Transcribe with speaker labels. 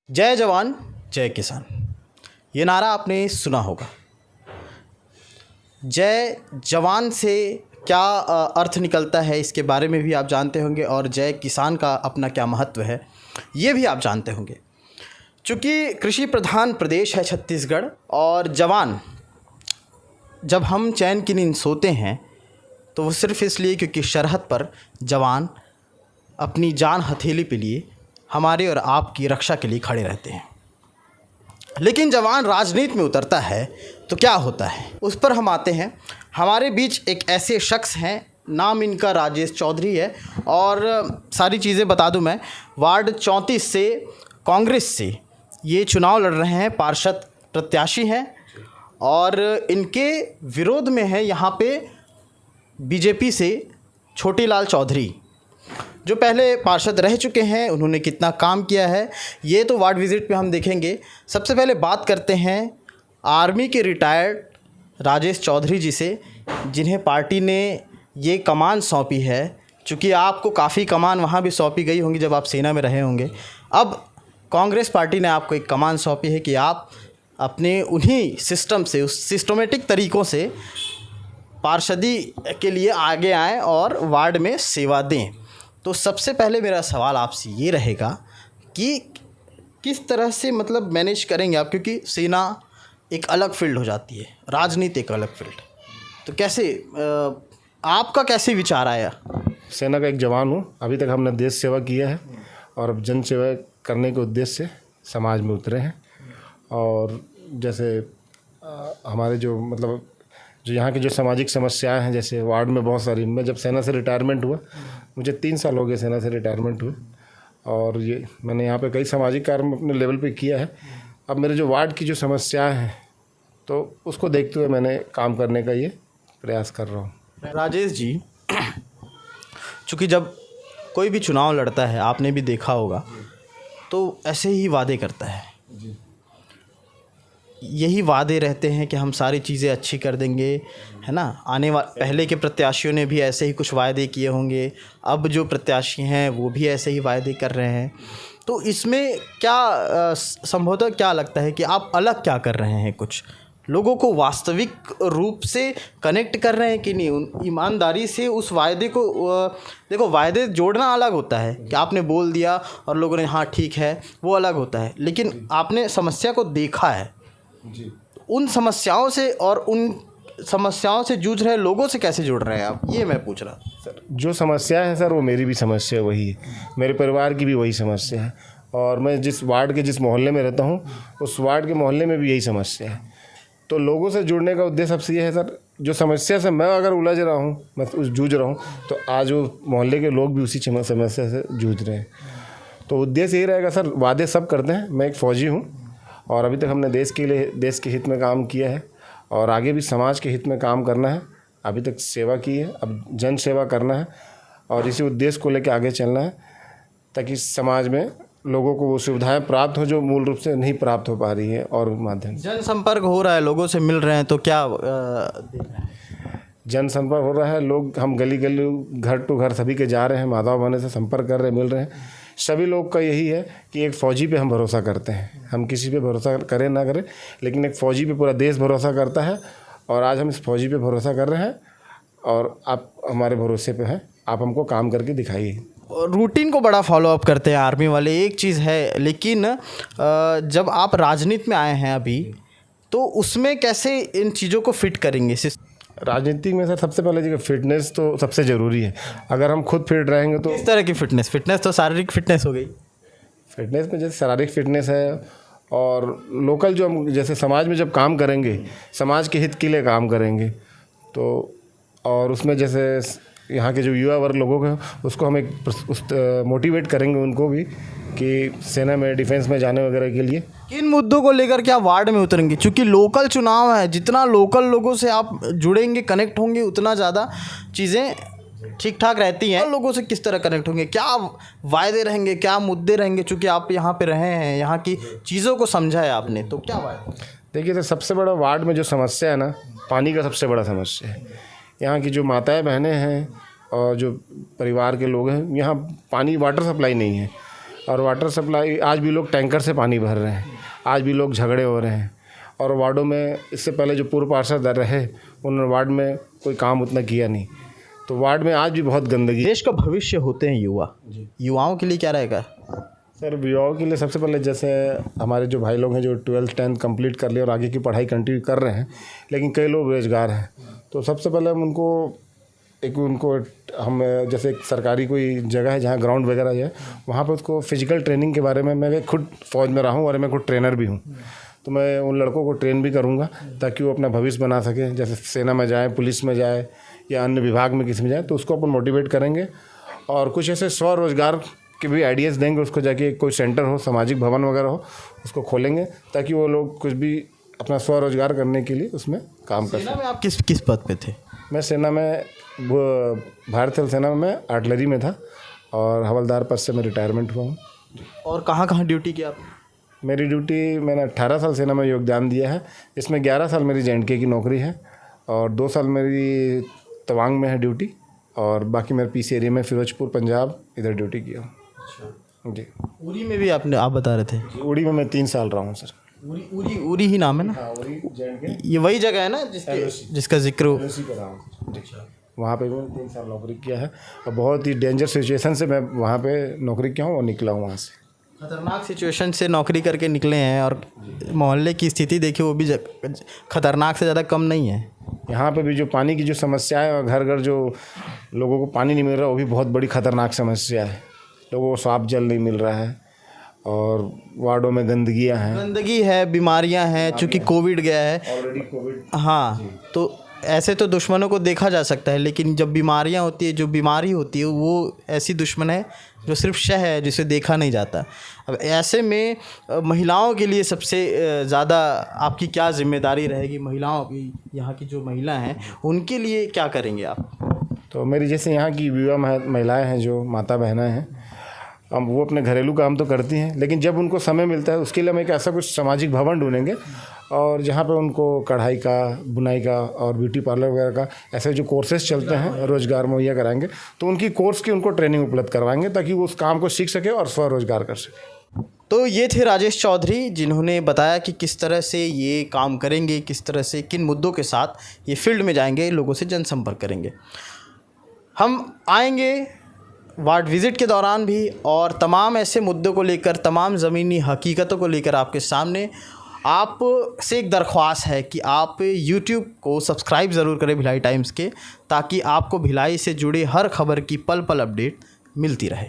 Speaker 1: जय जवान जय किसान, ये नारा आपने सुना होगा। जय जवान से क्या अर्थ निकलता है इसके बारे में भी आप जानते होंगे, और जय किसान का अपना क्या महत्व है ये भी आप जानते होंगे। चूँकि कृषि प्रधान प्रदेश है छत्तीसगढ़, और जवान जब हम चैन की नींद सोते हैं तो वो सिर्फ़ इसलिए क्योंकि सरहद पर जवान अपनी जान हथेली पे लिए हमारे और आपकी रक्षा के लिए खड़े रहते हैं। लेकिन जवान राजनीति में उतरता है तो क्या होता है, उस पर हम आते हैं। हमारे बीच एक ऐसे शख्स हैं, नाम इनका राजेश चौधरी है, और सारी चीज़ें बता दूं मैं। वार्ड 34 से कांग्रेस से ये चुनाव लड़ रहे हैं, पार्षद प्रत्याशी हैं, और इनके विरोध में है यहाँ पे बीजेपी से छोटीलाल चौधरी, जो पहले पार्षद रह चुके हैं। उन्होंने कितना काम किया है ये तो वार्ड विज़िट पे हम देखेंगे। सबसे पहले बात करते हैं आर्मी के रिटायर्ड राजेश चौधरी जी से, जिन्हें पार्टी ने ये कमान सौंपी है। चूँकि आपको काफ़ी कमान वहाँ भी सौंपी गई होंगी जब आप सेना में रहे होंगे। अब कांग्रेस पार्टी ने आपको एक कमान सौंपी है कि आप अपने उन्हीं सिस्टम से, उस सिस्टमेटिक तरीक़ों से पार्षदी के लिए आगे आएँ और वार्ड में सेवा दें। तो सबसे पहले मेरा सवाल आपसे ये रहेगा कि किस तरह से मतलब मैनेज करेंगे आप, क्योंकि सेना एक अलग फील्ड हो जाती है, राजनीति एक अलग फील्ड। तो कैसे आपका कैसे विचार आया?
Speaker 2: सेना का एक जवान हूँ। अभी तक हमने देश सेवा किया है और अब जन सेवा करने के उद्देश्य से समाज में उतरे हैं। और जैसे हमारे जो यहाँ की जो सामाजिक समस्याएं हैं, जैसे वार्ड में बहुत सारी, मैं जब सेना से रिटायरमेंट हुआ, मुझे 3 साल हो गए सेना से रिटायरमेंट हुए, और ये मैंने यहाँ पे कई सामाजिक कार्य अपने लेवल पे किया है। अब मेरे जो वार्ड की जो समस्याएं हैं तो उसको देखते हुए मैंने काम करने का ये प्रयास कर रहा हूँ।
Speaker 1: राजेश जी, चूँकि जब कोई भी चुनाव लड़ता है, आपने भी देखा होगा, तो ऐसे ही वादे करता है। यही वादे रहते हैं कि हम सारी चीज़ें अच्छी कर देंगे, है ना। पहले के प्रत्याशियों ने भी ऐसे ही कुछ वादे किए होंगे, अब जो प्रत्याशी हैं वो भी ऐसे ही वादे कर रहे हैं। तो इसमें क्या संभवतः क्या लगता है कि आप अलग क्या कर रहे हैं? कुछ लोगों को वास्तविक रूप से कनेक्ट कर रहे हैं कि नहीं, ईमानदारी से उस वायदे को देखो, वायदे जोड़ना अलग होता है कि आपने बोल दिया और लोगों ने हाँ ठीक है, वो अलग होता है। लेकिन आपने समस्या को देखा है जी, उन समस्याओं से और उन समस्याओं से जूझ रहे लोगों से कैसे जुड़ रहे हैं आप, ये मैं पूछ रहा था।
Speaker 2: सर, जो समस्या है सर, वो मेरी भी समस्या वही है, मेरे परिवार की भी वही समस्या है, और मैं जिस वार्ड के जिस मोहल्ले में रहता हूँ उस वार्ड के मोहल्ले में भी यही समस्या है। तो लोगों से जुड़ने का उद्देश्य सबसे ये है सर, जो समस्या से मैं अगर उलझ रहा हूँ, मैं उस जूझ रहा हूँ, तो आज वो मोहल्ले के लोग भी उसी समस्या से जूझ रहे हैं। तो उद्देश्य यही रहेगा सर, वादे सब करते हैं। मैं एक फ़ौजी हूँ और अभी तक हमने देश के हित में काम किया है, और आगे भी समाज के हित में काम करना है। अभी तक सेवा की है, अब जन सेवा करना है, और इसी उद्देश्य को लेकर आगे चलना है, ताकि समाज में लोगों को वो सुविधाएं प्राप्त हो जो मूल रूप से नहीं प्राप्त हो पा रही है। और माध्यम से
Speaker 1: जनसंपर्क हो रहा है, लोगों से मिल रहे हैं, तो क्या
Speaker 2: जनसंपर्क हो रहा है। लोग, हम गली गली, घर टू घर सभी के जा रहे हैं, माधव बने से संपर्क कर रहे हैं, मिल रहे हैं। सभी लोग का यही है कि एक फ़ौजी पे हम भरोसा करते हैं। हम किसी पे भरोसा करें ना करें, लेकिन एक फ़ौजी पे पूरा देश भरोसा करता है, और आज हम इस फ़ौजी पे भरोसा कर रहे हैं, और आप हमारे भरोसे पे हैं। आप हमको काम करके दिखाइए।
Speaker 1: रूटीन को बड़ा फॉलो अप करते हैं आर्मी वाले, एक चीज़ है। लेकिन जब आप राजनीति में आए हैं अभी, तो उसमें कैसे इन चीज़ों को फिट करेंगे?
Speaker 2: राजनीति में सर सबसे पहले जगह फिटनेस तो सबसे ज़रूरी है। अगर हम खुद फिट रहेंगे तो
Speaker 1: किस तरह की फिटनेस तो शारीरिक फिटनेस हो गई।
Speaker 2: फिटनेस में जैसे शारीरिक फिटनेस है, और लोकल जो हम जैसे समाज में जब काम करेंगे, समाज के हित के लिए काम करेंगे, तो और उसमें जैसे यहाँ के जो युवा वर्ग लोगों को, उसको हम मोटिवेट करेंगे उनको भी कि सेना में, डिफेंस में जाने वगैरह के लिए।
Speaker 1: किन मुद्दों को लेकर क्या वार्ड में उतरेंगे? क्योंकि लोकल चुनाव है, जितना लोकल लोगों से आप जुड़ेंगे, कनेक्ट होंगे, उतना ज़्यादा चीज़ें ठीक ठाक रहती हैं। लोगों से किस तरह कनेक्ट होंगे, क्या वायदे रहेंगे, क्या मुद्दे रहेंगे? चूँकि आप यहाँ पे रहे हैं, यहाँ की चीज़ों को समझा है आपने, तो क्या वायदे?
Speaker 2: देखिए, तो सबसे बड़ा वार्ड में जो समस्या है ना, पानी का सबसे बड़ा समस्या है। यहाँ की जो माताएं बहनें हैं और जो परिवार के लोग हैं, यहाँ पानी, वाटर सप्लाई नहीं है। और वाटर सप्लाई आज भी लोग टैंकर से पानी भर रहे हैं, आज भी लोग झगड़े हो रहे हैं। और वार्डों में इससे पहले जो पूर्व पार्षद रहे उन्होंने वार्ड में कोई काम उतना किया नहीं, तो वार्ड में आज भी बहुत गंदगी।
Speaker 1: देश का भविष्य होते हैं युवा, युवाओं के लिए क्या रहेगा?
Speaker 2: सर युवाओं के लिए सबसे पहले जैसे हमारे जो भाई लोग हैं जो 12th 10th कंप्लीट कर लिए और आगे की पढ़ाई कंटिन्यू कर रहे हैं, लेकिन कई लोग बेरोजगार हैं, तो सबसे पहले हम जैसे एक सरकारी कोई जगह है जहाँ ग्राउंड वगैरह है, वहाँ पे उसको फिजिकल ट्रेनिंग के बारे में, मैं खुद फौज में रहा हूँ और मैं खुद ट्रेनर भी हूँ, तो मैं उन लड़कों को ट्रेन भी करूँगा ताकि वो अपना भविष्य बना सके। जैसे सेना में जाए, पुलिस में जाए या अन्य विभाग में किसी में जाए, तो उसको अपन मोटिवेट करेंगे और कुछ ऐसे स्वरोजगार के भी आइडियाज़ देंगे उसको। जाके कोई सेंटर हो, सामाजिक भवन वगैरह हो, उसको खोलेंगे ताकि वो लोग कुछ भी अपना स्वरोजगार करने के लिए उसमें काम कर सकें।
Speaker 1: सेना में आप किस पद पे थे?
Speaker 2: मैं सेना में भारतीय थल सेना में मैं आर्टिलरी में था और हवलदार पद से मैं रिटायरमेंट हुआ हूँ।
Speaker 1: और कहाँ ड्यूटी की आप?
Speaker 2: मेरी ड्यूटी, मैंने 18 साल सेना में योगदान दिया है, इसमें 11 साल मेरी J&K की नौकरी है और 2 साल मेरी तवांग में है ड्यूटी और बाकी मेरे पीसी एरिया में फिरोजपुर पंजाब इधर ड्यूटी किया हूँ। अच्छा जी।
Speaker 1: उरी में भी आप बता रहे थे?
Speaker 2: उड़ी में मैं 3 साल रहा हूँ सर।
Speaker 1: उरी ही नाम है ना?
Speaker 2: हाँ, उड़ी J&K।
Speaker 1: ये वही जगह है ना जिसका जिक्र हो?
Speaker 2: वहाँ पे मैंने 3 साल नौकरी किया है और बहुत ही डेंजर सिचुएशन से मैं वहाँ पे नौकरी किया हूँ और निकला हूँ वहाँ से।
Speaker 1: खतरनाक सिचुएशन से नौकरी करके निकले हैं और मोहल्ले की स्थिति देखिए, वो भी खतरनाक से ज़्यादा कम नहीं है।
Speaker 2: यहाँ पे भी जो पानी की जो समस्या है और घर घर जो लोगों को पानी नहीं मिल रहा, वो भी बहुत बड़ी खतरनाक समस्या है। लोगों को साफ जल नहीं मिल रहा है और वार्डों में गंदगी है, बीमारियाँ हैं, चूँकि कोविड गया है ऑलरेडी कोविड।
Speaker 1: हाँ, तो ऐसे तो दुश्मनों को देखा जा सकता है, लेकिन जब बीमारियाँ होती है, जो बीमारी होती है वो ऐसी दुश्मन है जो सिर्फ शह है, जिसे देखा नहीं जाता। अब ऐसे में महिलाओं के लिए सबसे ज़्यादा आपकी क्या जिम्मेदारी रहेगी? महिलाओं की, यहाँ की जो महिला हैं उनके लिए क्या करेंगे आप?
Speaker 2: तो मेरी जैसे यहाँ की युवा महिलाएं हैं, जो माता बहनें हैं, हम वो अपने घरेलू काम तो करती हैं, लेकिन जब उनको समय मिलता है उसके लिए हम एक ऐसा कुछ सामाजिक भवन ढूंढेंगे और जहाँ पे उनको कढ़ाई का, बुनाई का और ब्यूटी पार्लर वगैरह का ऐसे जो कोर्सेज चलते हैं रोज़गार मुहैया कराएंगे, तो उनकी कोर्स की उनको ट्रेनिंग उपलब्ध करवाएंगे ताकि वो उस काम को सीख सके और स्वरोजगार कर सके।
Speaker 1: तो ये थे राजेश चौधरी, जिन्होंने बताया कि किस तरह से ये काम करेंगे, किस तरह से किन मुद्दों के साथ ये फील्ड में जाएंगे, लोगों से जनसंपर्क करेंगे। हम आएंगे वार्ड विज़िट के दौरान भी और तमाम ऐसे मुद्दों को लेकर, तमाम ज़मीनी हकीकतों को लेकर आपके सामने। आप से एक दरख्वास्त है कि आप YouTube को सब्सक्राइब ज़रूर करें भिलाई टाइम्स के, ताकि आपको भिलाई से जुड़े हर खबर की पल पल अपडेट मिलती रहे।